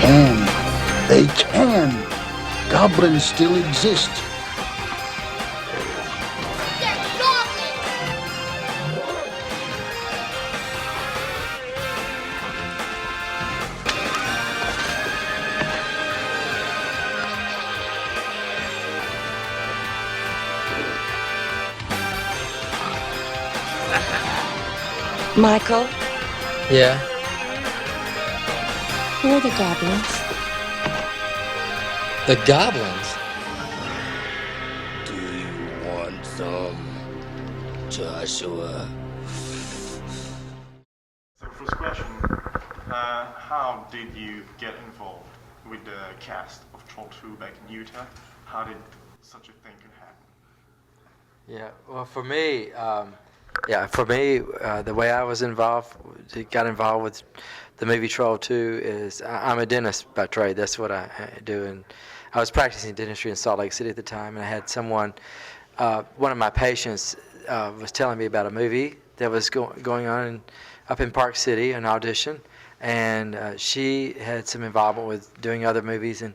can. They can. Goblins still exist. Michael, Yeah. who are the goblins? The goblins? Do you want some, Joshua? So first question, how did you get involved with the cast of Troll 2 back in Utah? How did such a thing could happen? Yeah. Well, for me, the way I was got involved with the movie Troll 2 is I'm a dentist by trade. That's what I do, and I was practicing dentistry in Salt Lake City at the time, and I had someone, one of my patients, was telling me about a movie that was going on up in Park City, an audition, and she had some involvement with doing other movies, and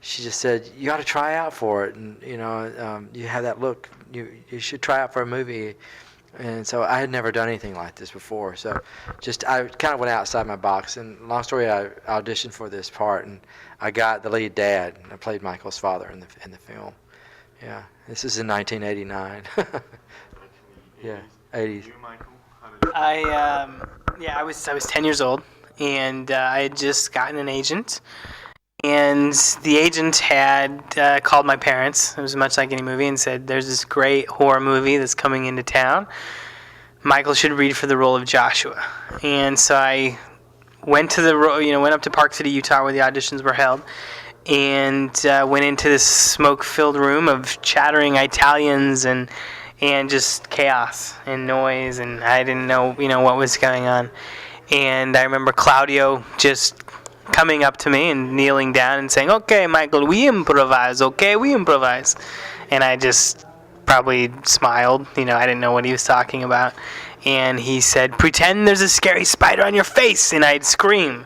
she just said, you ought to try out for it, and you have that look, you should try out for a movie. And so I had never done anything like this before, so I kind of went outside my box, and long story, I auditioned for this part, and I got the lead dad. I played Michael's father in the film. Yeah, this is in 1989. Yeah, 80s. You, Michael, how did you... I was 10 years old, and I had just gotten an agent, and the agent had called my parents. It was much like any movie, and said, "There's this great horror movie that's coming into town. Michael should read for the role of Joshua." And so I went up to Park City, Utah, where the auditions were held, and went into this smoke-filled room of chattering Italians and just chaos and noise, and I didn't know what was going on. And I remember Claudio just coming up to me and kneeling down and saying, "Okay, Michael, we improvise, okay, we improvise." And I just probably smiled, I didn't know what he was talking about. And he said, "Pretend there's a scary spider on your face," and I'd scream.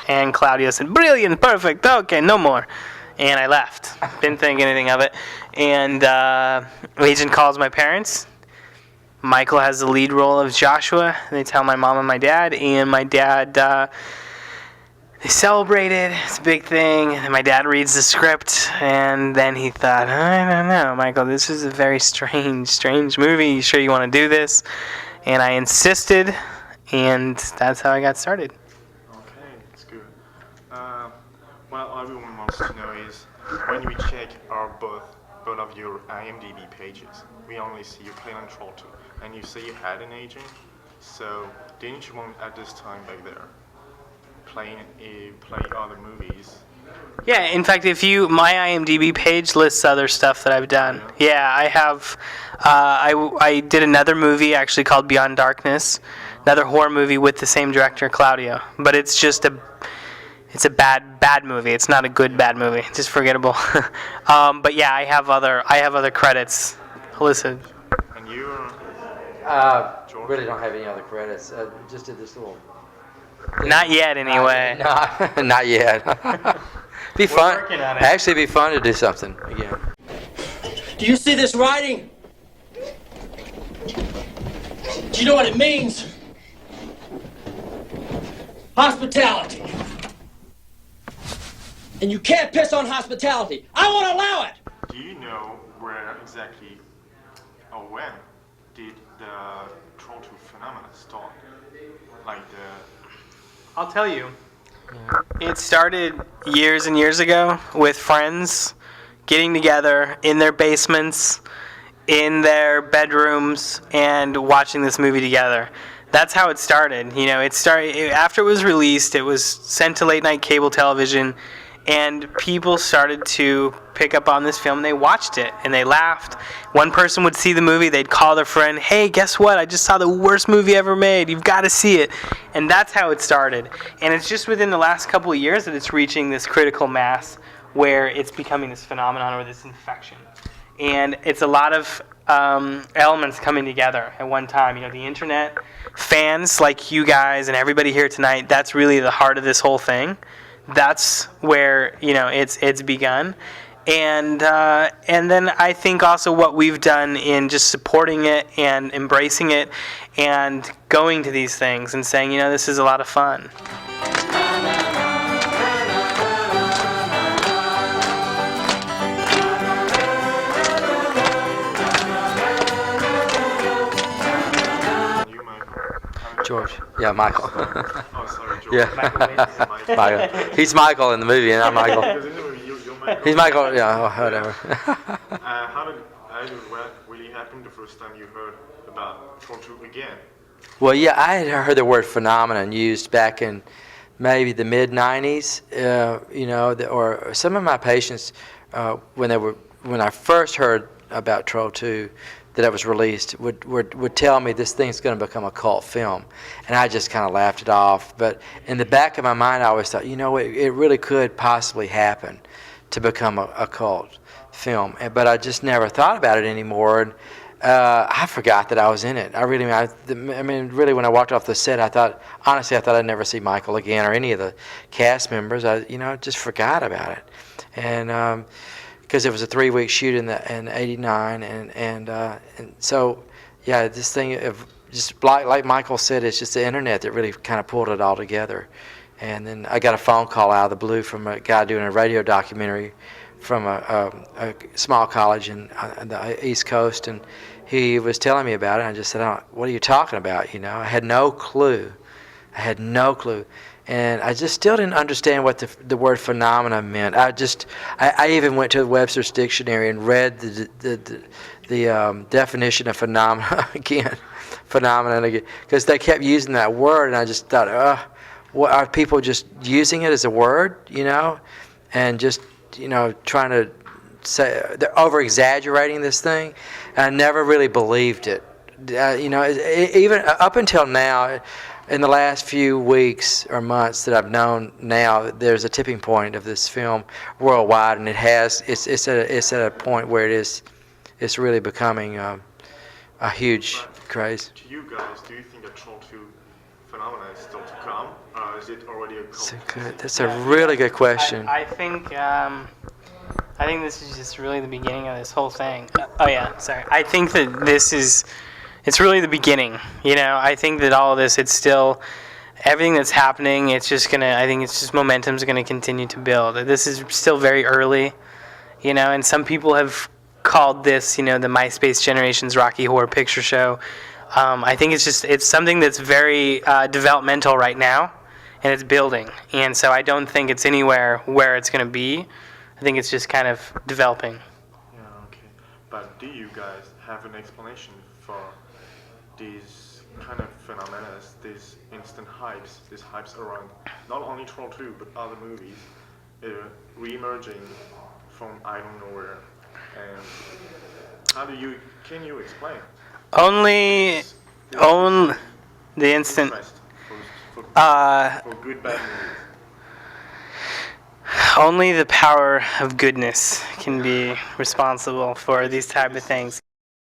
And Claudio said, "Brilliant, perfect, okay, no more." And I left. Didn't think anything of it. And the agent calls my parents. Michael has the lead role of Joshua. They tell my mom and my dad. And my dad, they celebrated. It's a big thing. And my dad reads the script. And then he thought, "I don't know, Michael, this is a very strange movie. You sure you want to do this?" And I insisted. And that's how I got started. Okay, that's good. Well, everyone wants to know is, when we check both of your IMDb pages, we only see you play on Troll 2, and you say you had an agent, so didn't you want at this time back there play other movies? Yeah, in fact, my IMDb page lists other stuff that I've done. Yeah, I have. I did another movie actually called Beyond Darkness, another horror movie with the same director, Claudio. But it's just it's a bad movie. It's not a good bad movie. It's just forgettable. But yeah, I have other credits listed. And you? Really don't have any other credits. Just did this little. Not yet, anyway. No, not yet. Be fun. We're working on it. Actually, be fun to do something again. Do you see this writing? Do you know what it means? Hospitality. And you can't piss on hospitality. I won't allow it. Do you know where exactly or when did the Troll 2 phenomena start? I'll tell you. It started years and years ago with friends getting together in their basements, in their bedrooms, and watching this movie together. That's how it started. It started after it was released. It was sent to late night cable television, and people started to pick up on this film. And they watched it and they laughed. One person would see the movie, they'd call their friend, "Hey, guess what? I just saw the worst movie ever made. You've got to see it." And that's how it started. And it's just within the last couple of years that it's reaching this critical mass where it's becoming this phenomenon or this infection. And it's a lot of elements coming together at one time. You know, the internet, fans like you guys and everybody here tonight, that's really the heart of this whole thing. That's where, you know, it's begun. And then I think also what we've done in just supporting it and embracing it and going to these things and saying, you know, this is a lot of fun. George. Yeah, Michael. Oh, sorry, George. Yeah. Michael. He's Michael in the movie, and I'm Michael. Because in the movie, you're Michael. He's Michael. Yeah, whatever. How did what really happened the first time you heard about Troll 2 again? Well, yeah, I had heard the word phenomenon used back in maybe the mid '90s. You know, or some of my patients when I first heard about Troll 2. That it was released would tell me this thing's going to become a cult film, and I just kind of laughed it off. But in the back of my mind, I always thought, you know, it really could possibly happen to become a cult film. But I just never thought about it anymore. And I forgot that I was in it. I mean, really, when I walked off the set, I thought I'd never see Michael again or any of the cast members. I just forgot about it, and. Because it was a 3-week shoot in '89, and so yeah, this thing of just like Michael said, it's just the internet that really kind of pulled it all together. And then I got a phone call out of the blue from a guy doing a radio documentary from a small college in the East Coast, and he was telling me about it. And I just said, oh, "What are you talking about?" You know, I had no clue. And I just still didn't understand what the word phenomena meant. I even went to Webster's dictionary and read the definition of phenomena again, because they kept using that word, and I just thought, what are people just using it as a word, you know, and just trying to say they're over exaggerating this thing. And I never really believed it, even up until now. In the last few weeks or months that I've known now, there's a tipping point of this film worldwide, and it's at a point where it's really becoming a huge craze. To you guys, do you think that Troll 2 phenomenon is still to come, or is it already a cult? That's a really good question. I think this is just really the beginning of this whole thing. I think that it's really the beginning, you know. I think that all of this, it's still, everything that's happening, I think it's just momentum's going to continue to build. This is still very early, you know, and some people have called this, the MySpace generation's Rocky Horror Picture Show. I think it's something that's very developmental right now, and it's building. And so I don't think it's anywhere where it's going to be. I think it's just kind of developing. Yeah, okay. But do you guys have an explanation for these kind of phenomena, these instant hypes, these hypes around not only Troll 2 but other movies, re-emerging from I don't know where, and can you explain? Only the instant. For good bad movies. Only the power of goodness can be responsible for these type of things.